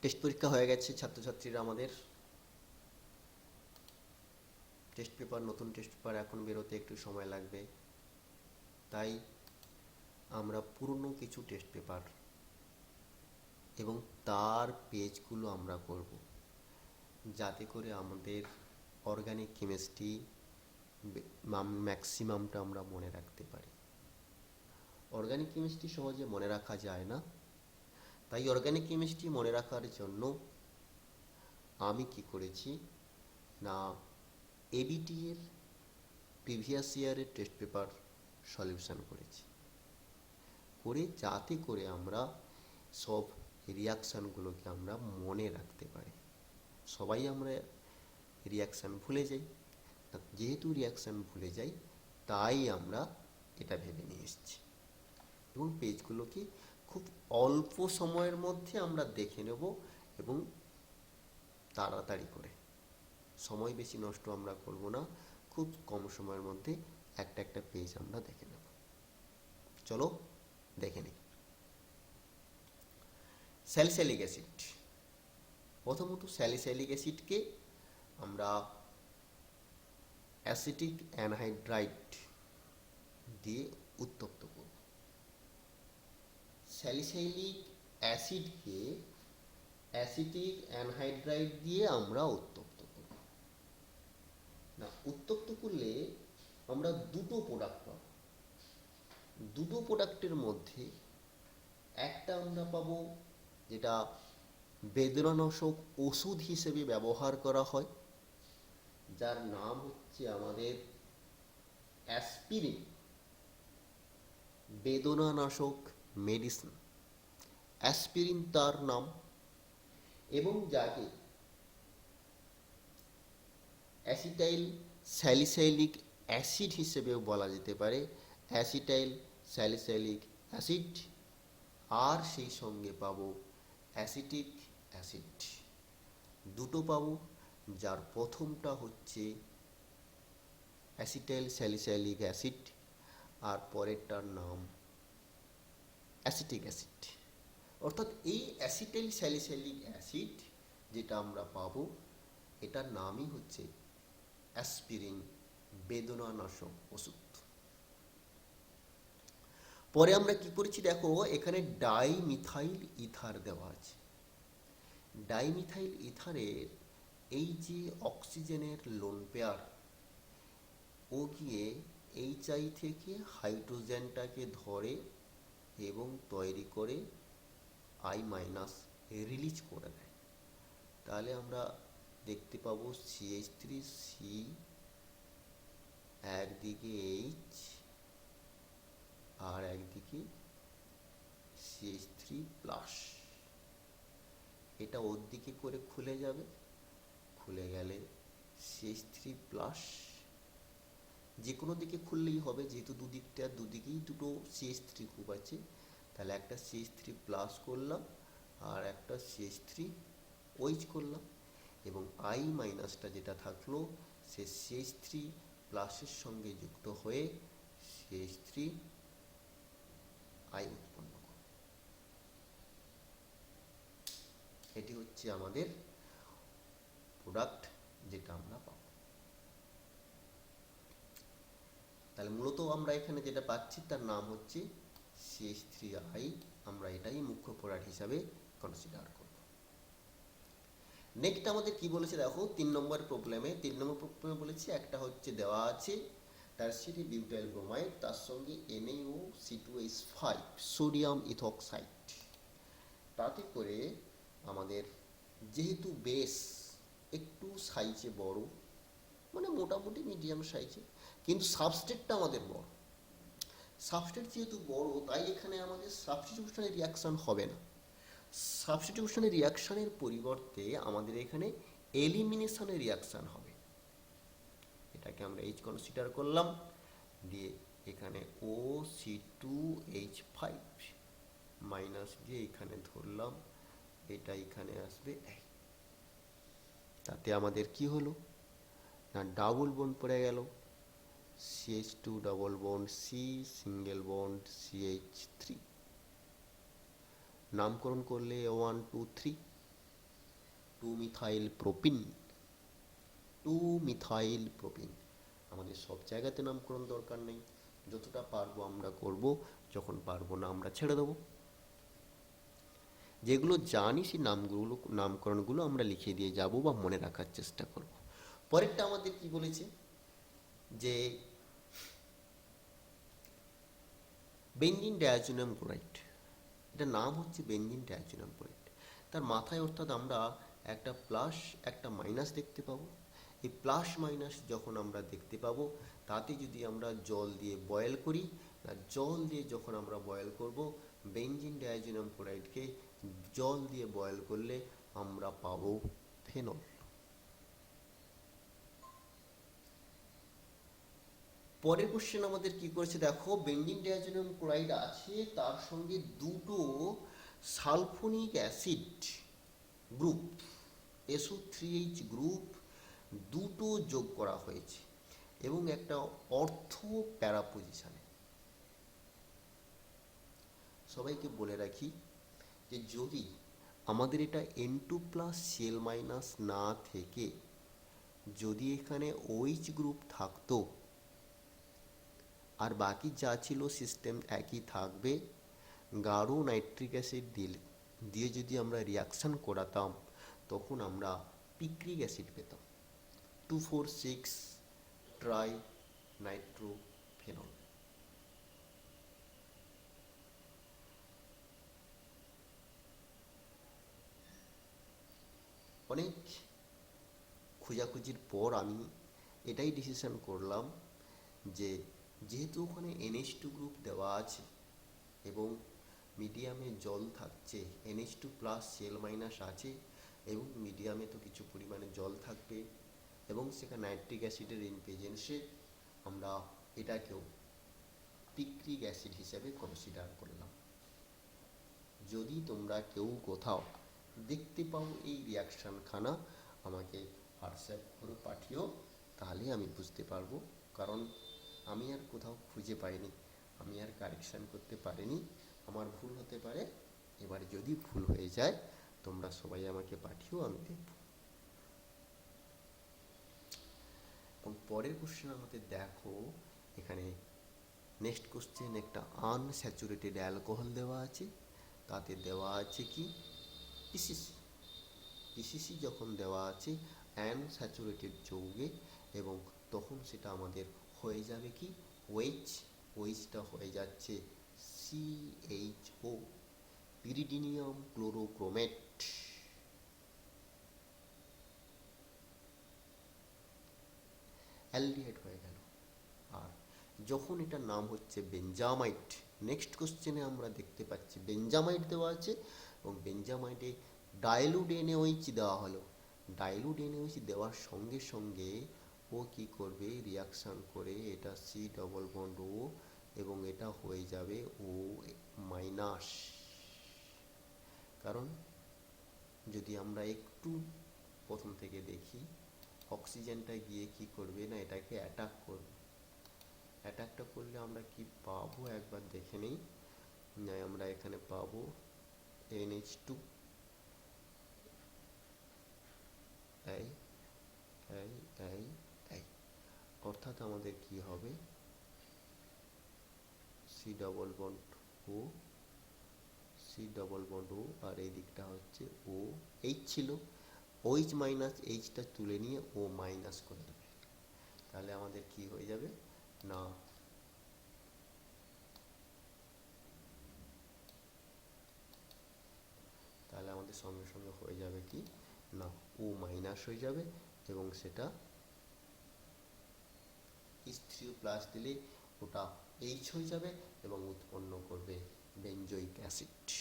Test পরীক্ষা হয়ে গেছে ছাত্রছাত্রীরা আমাদের। টেস্ট পেপার, নতুন টেস্ট পেপার এখন বেরোতে একটু সময় লাগবে, তাই আমরা পুরনো কিছু টেস্ট পেপার এবং তার পেজগুলো আমরা করব, যাতে করে আমাদের অর্গানিক কেমিস্ট্রি ম্যাক্সিমামটা আমরা মনে রাখতে পারি। অর্গানিক কেমিস্ট্রি সহজে মনে রাখা যায় না, তাই অর্গানিক কেমিস্ট্রি মনে রাখার জন্য আমি কি করেছি না, এবিটি এর প্রিভিয়াস ইয়ারের টেস্ট পেপার সলিউশন করেছি, যাতে করে আমরা সব রিয়াকশানগুলোকে আমরা মনে রাখতে পারি। সবাই আমরা রিয়াকশান ভুলে যাই, যেহেতু রিয়াকশান ভুলে যাই তাই আমরা এটা ভেবে নিয়ে এসেছি। এবং পেজগুলোকে খুব অল্প সময়ের মধ্যে আমরা দেখে নেব এবং তাড়াতাড়ি করে, সময় বেশি নষ্ট আমরা করব না, খুব কম সময়ের মধ্যে একটা একটা পেজ আমরা দেখে নেব। চলো দেখে নিই। স্যালিসাইলিক অ্যাসিড, প্রথমত স্যালিসাইলিক অ্যাসিডকে আমরা অ্যাসিটিক অ্যানহাইড্রাইড দিয়ে উত্তপ্ত করব। স্যালিসাইলিক অ্যাসিডকে অ্যাসিটিক অ্যানহাইড্রাইড দিয়ে আমরা উত্তপ্ত করব। না, উত্তপ্ত করলে আমরা দুটো প্রোডাক্ট পাব। দুটো প্রোডাক্টের মধ্যে একটা আমরা পাবো যেটা বেদনানাশক ওষুধ হিসেবে ব্যবহার করা হয়, যার নাম হচ্ছে আমাদের অ্যাসপিরিন, বেদনানাশক মেডিসিন, অ্যাসপিরিন তার নাম, এবং যাকে অ্যাসিটাইল স্যালিসাইলিক অ্যাসিড হিসেবেও বলা যেতে পারে, অ্যাসিটাইল স্যালিসাইলিক অ্যাসিড। আর সেই সঙ্গে পাবো অ্যাসিটিক অ্যাসিড, দুটো পাবো, যার প্রথমটা হচ্ছে অ্যাসিটাইল স্যালিসাইলিক অ্যাসিড আর পরেরটার নাম অ্যাসিটিক অ্যাসিড। অর্থাৎ এই অ্যাসিটাইল স্যালিসাইলিক অ্যাসিড যেটা আমরা পাবো, এটার নামই হচ্ছে অ্যাসপিরিন, বেদনানাশক ওষুধ। পরে আমরা কি করেছি দেখো, এখানে ডাইমিথাইল ইথার দেওয়া আছে। ডাইমিথাইল ইথারের এই যে অক্সিজেনের লোন পেয়ার, ও গিয়ে এইচআই থেকে হাইড্রোজেনটাকে ধরে এবং তৈরি করে আই মাইনাস রিলিজ করে দেয়। তাহলে আমরা দেখতে পাবো CH3C, একদিকে এইচ আর একদিকে CH3+। এটা ওর দিকে করে খুলে যাবে, খুলে গেলে CH3+, যে কোনো দিকে খুললেই হবে, যেহেতু দুদিকেই দুটো CH3 গ্রুপ আছে, তাহলে একটা CH3+ করলাম আর একটা CH3OH করলাম, এবং আই মাইনাসটা যেটা থাকলো সে CH3+এর সঙ্গে যুক্ত হয়ে CH3I উৎপন্ন করে। এটি হচ্ছে আমাদের প্রোডাক্ট যেটা আমরা পাবো। তাহলে মূলত আমরা এখানে যেটা পাচ্ছি তার নাম হচ্ছে CH3I, আমরা এটাই মুখ্য প্রোডাক্ট হিসাবে কনসিডার করব। নেক্সট আমাদের কি বলেছে দেখো, 3 নম্বর প্রবলেমে বলেছে একটা হচ্ছে দেওয়া আছে টারসিয়ারি বিউটাইল ব্রোমাইড, তার সঙ্গে NaOC2H5 সোডিয়াম ইথক্সাইড। তাতে করে আমাদের যেহেতু বেস একটু সাইজে বড়, মানে মোটামুটি মিডিয়াম সাইজে, কিন্তু সাবস্ট্রেটটা আমাদের বড়। সাবস্ট্রেট যেহেতু বড়, তাই এখানে আমাদের সাবস্টিটিউশনের রিয়াকশান হবে না। সাবস্টিটিউশনের রিয়াকশানের পরিবর্তে আমাদের এখানে এলিমিনেশনের রিয়াকশান হবে। এটাকে আমরা H কনসিডার করলাম, দিয়ে এখানে OC2H5 মাইনাস দিয়ে এখানে ধরলাম, এটা এখানে আসবে। তাতে আমাদের কি হলো না, ডাবল বন্ড পড়ে গেল, CH2 double bond C, single bond CH3, নামকরণ করলে 1 2 3, two methyl propene, two methyl propene. আমাদের সব জায়গাতে নামকরণ দরকার নেই, যতটা পারবো আমরা করব, যখন পারবো না আমরা ছেড়ে দেবো। যেগুলো জানি সেই নামকরণগুলো আমরা লিখে দিয়ে যাব বা মনে রাখার চেষ্টা করব। পরেরটা আমাদের কি বলেছে যে বেঞ্জিন ডায়াজোনিয়াম ক্লোরাইড, এটার নাম হচ্ছে বেঞ্জিন ডায়াজোনিয়াম ক্লোরাইড। তার মাথায় অর্থাৎ আমরা একটা প্লাস একটা মাইনাস দেখতে পাবো। এই প্লাস মাইনাস যখন আমরা দেখতে পাবো, তাতে যদি আমরা জল দিয়ে বয়েল করি, জল দিয়ে যখন আমরা বয়েল করব বেঞ্জিন ডায়াজোনিয়াম ক্লোরাইডকে, জল দিয়ে বয়েল করলে আমরা পাবো ফেনল। পরের কোশ্চেন আমাদের কি করেছে দেখো, বেঞ্জিন ডায়াজোনিয়াম ক্লোরাইড আছে, তার সঙ্গে দুটো sulphonic acid group SO3H group দুটো যোগ করা হয়েছে এবং একটা অর্থো প্যারা পজিশনে। সবাইকে বলে রাখি যে যদি আমাদের এটা N2+Cl- না থেকে যদি এখানে OH গ্রুপ থাকতো আর বাকি যা ছিল সিস্টেম একই থাকবে, গাঢ় নাইট্রিক অ্যাসিড দিয়ে যদি আমরা রিয়াকশান করাতাম তখন আমরা পিক্রিক অ্যাসিড পেতাম, 2,4,6 ট্রাই নাইট্রোফেনল। অনেক খোঁজাখুঁজির পর আমি এটাই ডিসিশন করলাম যে যেহেতু ওখানে NH2 গ্রুপ দেওয়া আছে এবং মিডিয়ামে জল থাকছে, NH2+Cl- আছে এবং মিডিয়ামে তো কিছু পরিমাণে জল থাকবে এবং সেখানে নাইট্রিক অ্যাসিডের ইনপ্রেজেন্সে আমরা এটাকেও পিক্রিক অ্যাসিড হিসেবে কনসিডার করলাম। যদি তোমরা কেউ কোথাও দেখতে পাও এই রিয়াকশানখানা আমাকে হোয়াটসঅ্যাপ করে পাঠিও, তাহলে আমি বুঝতে পারবো, কারণ আমি আর কোথাও খুঁজে পাইনি, আমি আর কারেকশান করতে পারিনি, আমার ভুল হতে পারে। এবার যদি ভুল হয়ে যায় তোমরা সবাই আমাকে পাঠিও, আমি দেখব। এবং পরের কোশ্চেন আমাদের দেখো, এখানে নেক্সট কোশ্চেন একটা আনস্যাচুরেটেড অ্যালকোহল দেওয়া আছে, তাতে দেওয়া আছে কি পিসিসি। পিসিসি যখন দেওয়া আছে আনস্যাচুরেটেড যৌগে, এবং তখন সেটা আমাদের হয়ে যাবে কি ওএইচ, ওএইচটা হয়ে যাচ্ছে CHO, পিরিডিনিয়াম ক্লোরোক্রোমেট। অ্যালডিহাইড হয়ে গেল। আর যখন এটার নাম হচ্ছে বেঞ্জামাইট, নেক্সট কোশ্চেনে আমরা দেখতে পাচ্ছি বেঞ্জামাইট দেওয়া আছে এবং বেঞ্জামাইটে ডাইলুট NaOH দেওয়া হলো। ডাইলুট NaOH দেওয়ার সঙ্গে সঙ্গে ও কি করবে, রিয়াকশান করে এটা C+O এবং এটা হয়ে যাবে O-। কারণ যদি আমরা একটু প্রথম থেকে দেখি, অক্সিজেনটা গিয়ে কি করবে না এটাকে অ্যাটাক করবে। অ্যাটাকটা করলে আমরা কি পাবো একবার দেখে নেই। আমরা এখানে পাবো NH2, এই এই এই এই, অর্থাৎ আমাদের কি হবে C+O, C+O, আর এই দিকটা হচ্ছে OH ছিল, OH-Hটা তুলে নিয়ে O- করে দেবে। তাহলে আমাদের কি হয়ে যাবে না, তাহলে আমাদের সঙ্গে সঙ্গে হয়ে যাবে কি না O- হয়ে যাবে এবং সেটা H3+ দিলে ওটা H হয়ে যাবে এবং উৎপন্ন করবে বেঞ্জোইক অ্যাসিড।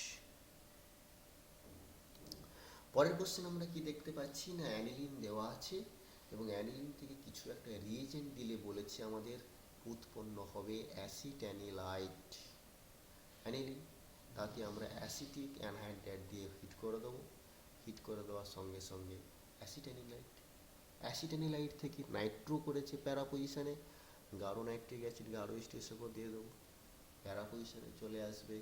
পরের কোশ্চেন আমরা কি দেখতে পাচ্ছি না, অ্যানিলিন দেওয়া আছে এবং অ্যানিলিন থেকে কিছু একটা রিয়েজেন্ট দিলে বলেছে আমাদের উৎপন্ন হবে অ্যাসিটানিলাইট। অ্যানিলিন, তাতে আমরা অ্যাসিটিক অ্যানহাইড্রাইড দিয়ে হিট করে দেবো, হিট করে দেওয়ার সঙ্গে সঙ্গে অ্যাসিটানিলাইট, অ্যাসিটানিলাইট থেকে নাইট্রো করেছে প্যারা পজিশানে, গাঢ় নাইট্রিক অ্যাসিড গাঢ় স্টেজের উপর দিয়ে দেবো, প্যারা পজিশানে চলে আসবে।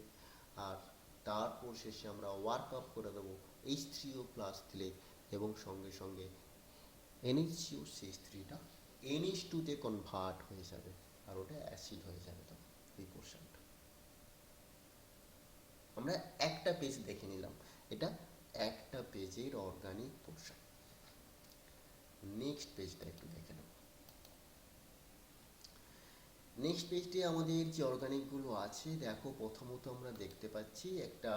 আর তারপর শেষে আমরা ওয়ার্ক আপ করে দেবো H3O+ দিলে এবং সঙ্গে সঙ্গে NH3টা NH2-তে কনভার্ট হয়ে যাবে আর ওটা অ্যাসিড হয়ে যাবে। তখন এই পোর্শনটা আমরা একটা পেজ দেখে নিলাম, এটা একটা পেজের অর্গানিক পোর্শন। নেক্সট পেজটা একটু দেখে নেব। নেক্সট পেজটি আমাদের যে অর্গানিকগুলো আছে, দেখো প্রথমত আমরা দেখতে পাচ্ছি একটা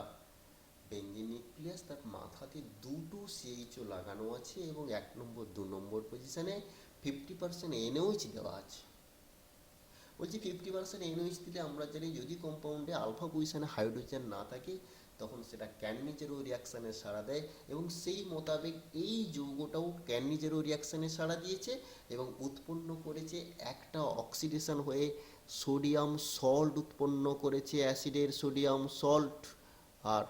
বেঞ্জিন নিউক্লিয়াস, তার মাথাতে দুটো CHO লাগানো আছে এবং 1 নম্বর 2 নম্বর পজিশনে 50% NOH দেওয়া আছে। বলছি 50% NOH দিলে আমরা জানি যদি কম্পাউন্ডে আলফা পজিশনে হাইড্রোজেন না থাকে তখন সেটা ক্যাননিজেরো রিয়াকশানে সাড়া দেয় এবং সেই মোতাবেক এই যৌগটাও ক্যাননিজেরো রিয়াকশানে সাড়া দিয়েছে এবং উৎপন্ন করেছে একটা অক্সিডেশন হয়ে সোডিয়াম সল্ট উৎপন্ন করেছে, অ্যাসিডের সোডিয়াম সল্ট, আর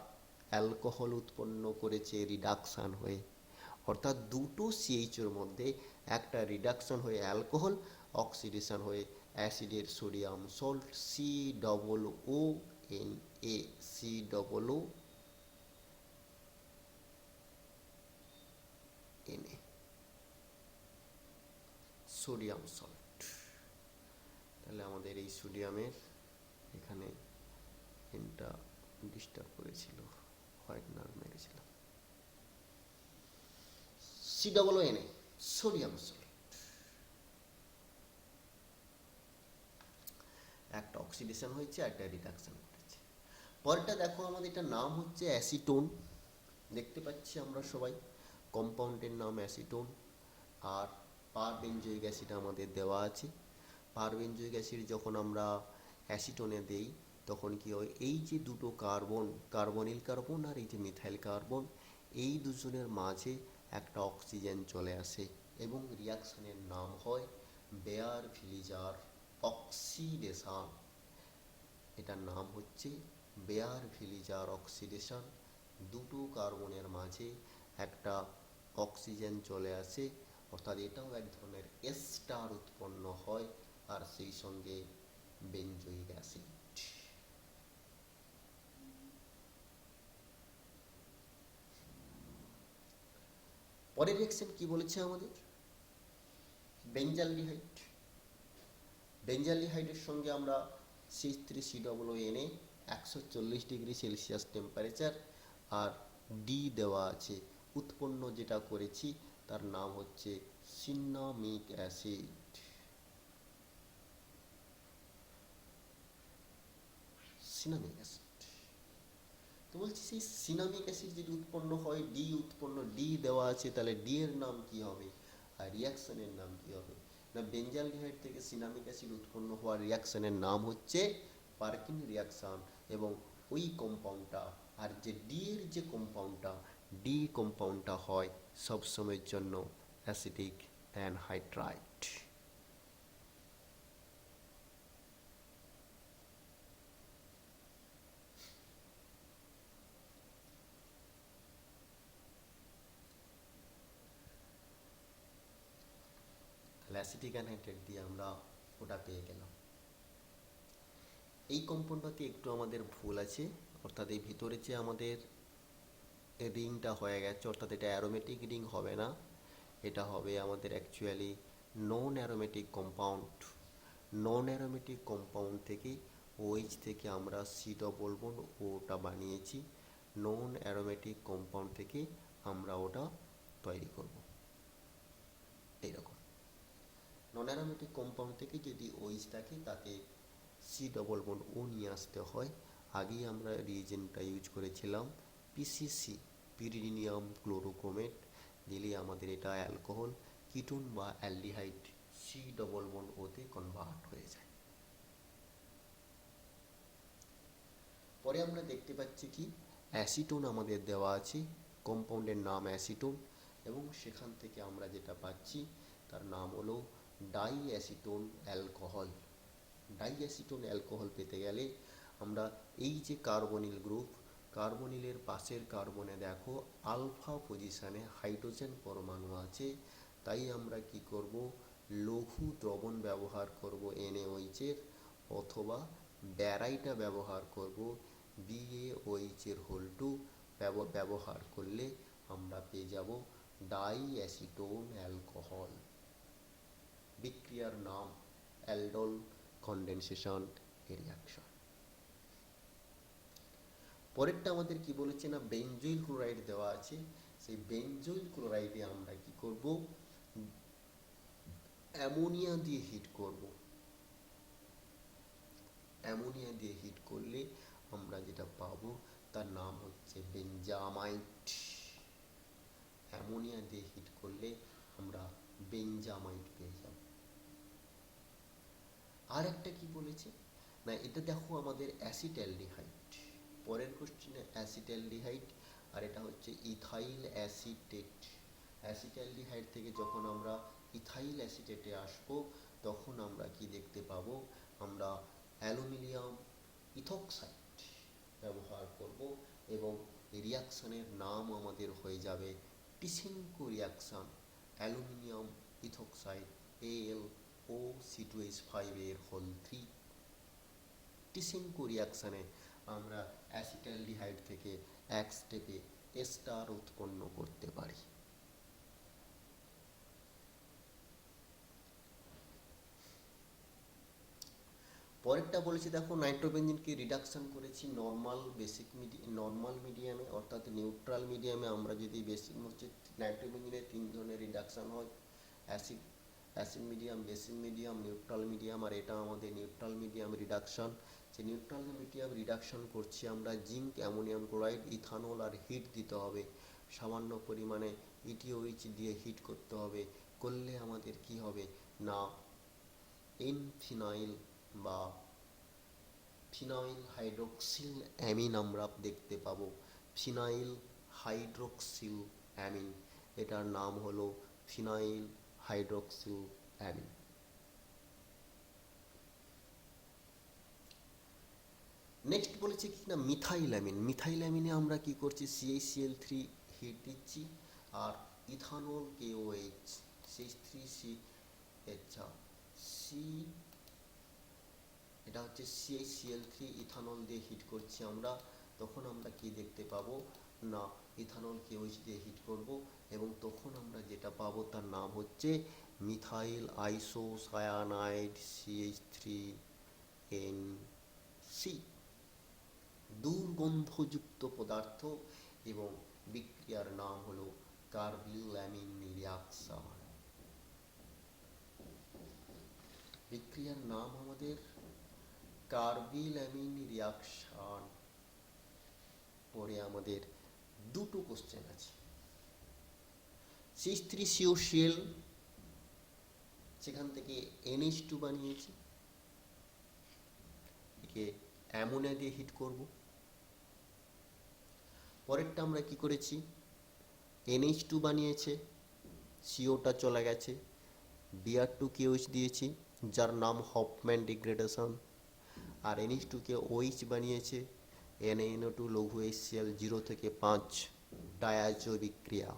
অ্যালকোহল উৎপন্ন করেছে রিডাকশান হয়ে। অর্থাৎ দুটো CHOর মধ্যে একটা রিডাকশন হয়ে অ্যালকোহল, অক্সিডেশন হয়ে অ্যাসিডের sodium salt COONA, sodium salt. তাহলে আমাদের এই সোডিয়ামের এখানে এনটা ডিস্টার্ব করেছিল, হোয়াইটনার মেরেছিলাম, COONA, সোডিয়াম সল্ট। একটা অক্সিডেশন হয়েছে, একটা রিডাকশন ঘটেছে। পরেরটা দেখো আমাদের এটার নাম হচ্ছে অ্যাসিটোন। দেখতে পাচ্ছি আমরা সবাই কম্পাউন্ডের নাম অ্যাসিটোন। আর পারবেনজয়িক অ্যাসিড আমাদের দেওয়া আছে। পারবেনজয়িক অ্যাসিড যখন আমরা অ্যাসিটোনে দেই তখন কি হয়, এই যে দুটো কার্বন, কার্বনিল কার্বন আর এই যে মিথাইল কার্বন, এই দুজনের মাঝে একটা অক্সিজেন চলে আসে এবং রিয়াকশনের নাম হয় বেয়ার ভিলিজার অক্সিডেশন। এটার নাম হচ্ছে বেয়ার ভিলিজার অক্সিডেশন। দুটো কার্বনের মাঝে একটা অক্সিজেন চলে আসে, অর্থাৎ এটাও এক ধরনের এস্টার উৎপন্ন হয় আর সেই সঙ্গে বেঞ্জয়িক অ্যাসিড। পরের রিঅ্যাকশন কি বলেছে আমাদের, বেঞ্জালডিহাইড। বেঞ্জালডিহাইডের সঙ্গে আমরা C3COONA 140°C টেম্পারেচার আর ডি দেওয়া আছে, উৎপন্ন যেটা করেছি তার নাম হচ্ছে সিনামিক অ্যাসিড। সিনামিক অ্যাসিড তো বলছি সেই সিনামিক অ্যাসিড যদি উৎপন্ন হয়, ডি উৎপন্ন, ডি দেওয়া আছে, তাহলে ডি এর নাম কি হবে আর রিয়াকশনের নাম কি হবে না, বেঞ্জালডিহাইড থেকে সিনামিক অ্যাসিড উৎপন্ন হওয়ার রিয়াকশনের নাম হচ্ছে পারকিন রিয়াকশন। এবং ওই কম্পাউন্ডটা আর যে ডি এর যে কম্পাউন্ডটা, ডি কম্পাউন্ডটা হয় সবসময়ের জন্য অ্যাসিডিক অ্যানহাইড্রাইড। অ্যাসিটিক অ্যানহাইড্রাইড দিয়ে আমরা ওটা পেয়ে গেলাম। এই কম্পাউন্ডটাতে একটু আমাদের ভুল আছে, অর্থাৎ এই ভিতরে যে আমাদের রিংটা হয়ে গেছে, অর্থাৎ এটা অ্যারোমেটিক রিং হবে না, এটা হবে আমাদের অ্যাকচুয়ালি নন অ্যারোমেটিক কম্পাউন্ড। নন অ্যারোমেটিক কম্পাউন্ড থেকে OH থেকে আমরা C+, ওটা বানিয়েছি, নন অ্যারোমেটিক কম্পাউন্ড থেকে আমরা ওটা তৈরি করব এইরকম। নন অ্যারোমেটিক কম্পাউন্ড থেকে যদি OH থাকে তাতে C++O নিয়ে আসতে হয়। আগেই আমরা রিএজেন্টটা ইউজ করেছিলাম PCC, পিরিডিনিয়াম ক্লোরোক্রোমেট, দিলে আমাদের এটা অ্যালকোহল, কিটোন বা অ্যালডিহাইড C++O-তে কনভার্ট হয়ে যায়। পরে আমরা দেখতে পাচ্ছি কি অ্যাসিটোন আমাদের দেওয়া আছে, কম্পাউন্ডের নাম অ্যাসিটোন, এবং সেখান থেকে আমরা যেটা পাচ্ছি তার নাম হলো ডাইঅ্যাসিটোন অ্যালকোহল। ডাইঅ্যাসিটোন অ্যালকোহল পেতে গেলে আমরা এই যে কার্বনিল গ্রুপ, কার্বনিলের পাশের কার্বনে দেখো আলফা পজিশনে হাইড্রোজেন পরমাণু আছে, তাই আমরা কি করব, লঘু দ্রবণ ব্যবহার করব NaOH এর, অথবা ব্যারাইটা ব্যবহার করব BaOH এর হোল 2 ব্যবহার করলে আমরা পেয়ে যাব ডাইঅ্যাসিটোন অ্যালকোহল। বিক্রিয়ার নাম অ্যালডোল কনডেনসেশন রিয়াকশন। পরেরটা আমাদের কি বলেছে না, বেনজোইল ক্লোরাইড দেওয়া আছে। সেই বেনজোইল ক্লোরাইডে আমরা কি করব, অ্যামোনিয়া দিয়ে হিট করব। অ্যামোনিয়া দিয়ে হিট করলে আমরা যেটা পাবো তার নাম হচ্ছে বেনজামাইট। অ্যামোনিয়া দিয়ে হিট করলে আমরা বেনজামাইট পেয়ে যাব। আর একটা কি বলেছে না, এটা দেখো আমাদের অ্যাসিটালডিহাইড। পরের কোশ্চেনে অ্যাসিটালডিহাইড, আর এটা হচ্ছে ইথাইল অ্যাসিটেট। অ্যাসিটালডিহাইড থেকে যখন আমরা ইথাইল অ্যাসিটেটে আসব, তখন আমরা কি দেখতে পাবো, আমরা অ্যালুমিনিয়াম ইথক্সাইড ব্যবহার করব এবং রিয়াকশনের নাম আমাদের হয়ে যাবে টিসেনকো রিয়াকশন। অ্যালুমিনিয়াম ইথক্সাইড AlOC2H5 এর হোল 3। টিসেনকো রিয়াকশনে আমরা অ্যাসিটালডিহাইড থেকে এক স্টেপে এস্টার উৎপন্ন করতে পারি। পরেরটা বলেছি দেখো, নাইট্রোবেনজিনকে রিডাকশন করেছি নর্মাল মিডিয়ামে, অর্থাৎ নিউট্রাল মিডিয়ামে। আমরা যদি বেসিক হচ্ছে নাইট্রোবেনজিনের 3 ধরনের রিডাকশন হয়, acid medium, basic medium, neutral medium. আর এটা আমাদের নিউট্রাল মিডিয়াম রিডাকশন। যে নিউট্রাল মিডিয়াম রিডাকশন করছি আমরা জিঙ্ক, অ্যামোনিয়াম ক্লোরাইড, ইথানল, আর হিট দিতে হবে সামান্য পরিমাণে ETOH দিয়ে হিট করতে হবে। করলে আমাদের কি হবে না, এনফিনাইল বা ফিনাইল হাইড্রোক্সিল অ্যামিন আমরা দেখতে পাবো। ফিনাইল হাইড্রোক্সিল অ্যামিন, এটার নাম হলো ফিনাইল হাইড্রোক্সিল অ্যামিন। নেক্সট বলেছে কি না, মিথাইল অ্যামিন। মিথাইল অ্যামিনে আমরা কি করছি, CaCl3 হিট দিচ্ছি, আর ইথানল KOH CH3C, আচ্ছা এটা হচ্ছে CaCl3 ইথানল দিয়ে হিট করছি আমরা। তখন আমরা কি দেখতে পাবো না, ইথানল KOH দিয়ে হিট করব এবং তখন আমরা যেটা পাবো তার নাম হচ্ছে মিথাইল আইসোসায়ানাইড CH3NC। দুর্গন্ধযুক্ত পদার্থ এবং বিক্রিয়ার নাম হলো কার্বিল অ্যামিন রিয়াকশন। বিক্রিয়ার নাম আমাদের কার্বিল অ্যামিন রিয়াকশন। পরে আমাদের দুটো কোশ্চেন আছে। CH3COCl, সেখান থেকে NH2 বানিয়েছি, একে অ্যামোনিয়া দিয়ে হিট করব। পরেরটা আমরা কি করেছি, NH2 বানিয়েছে, COটা চলে গেছে, Br2KOH দিয়েছি যার নাম হফম্যান ডিগ্রেডেশন। আর NH2 কে OH বানিয়েছে, NaNO2 লঘু HCl 0 থেকে 5 ডায়াজো বিক্রিয়া,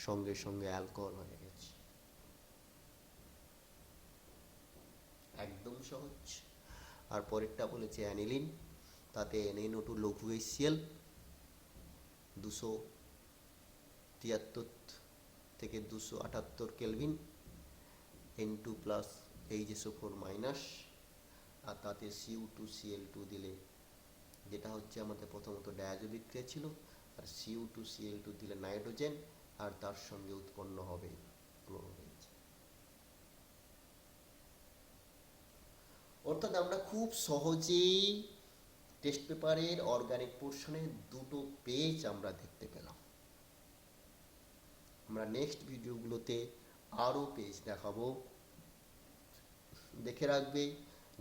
সঙ্গে সঙ্গে অ্যালকোহল হয়ে গেছে। একদম সহজ। আর পরেরটা বলেছে অ্যানিলিন, তাতে NaNO2 লঘু HCl 273 থেকে 278 kelvin, N2 plus HSO4 minus, আর তাতে Cu2Cl2 দিলে, যেটা হচ্ছে আমাদের প্রথমত ডায়াজো বিক্রিয়া ছিল, আর Cu2Cl2 দিলে নাইট্রোজেন, আর তার সঙ্গে উৎপন্ন হবে ক্লোরোবেঞ্জ। অর্থাৎ আমরা খুব সহজেই টেস্ট পেপারের অর্গানিক পোর্শনে দুটো পেজ আমরা দেখতে পেলাম। আমরা নেক্সট ভিডিওগুলোতে আরও পেজ দেখাবো। দেখে রাখবে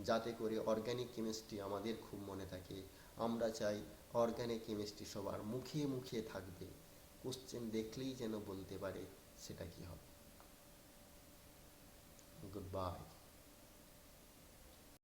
যাতে করে অর্গানিক কেমিস্ট্রি আমাদের খুব মনে থাকে। আমরা চাই অর্গানিক কেমিস্ট্রি সবার মুখে মুখে থাকবে, কোশ্চেন দেখলেই যেন বলতে পারে সেটা কি হবে। Good bye.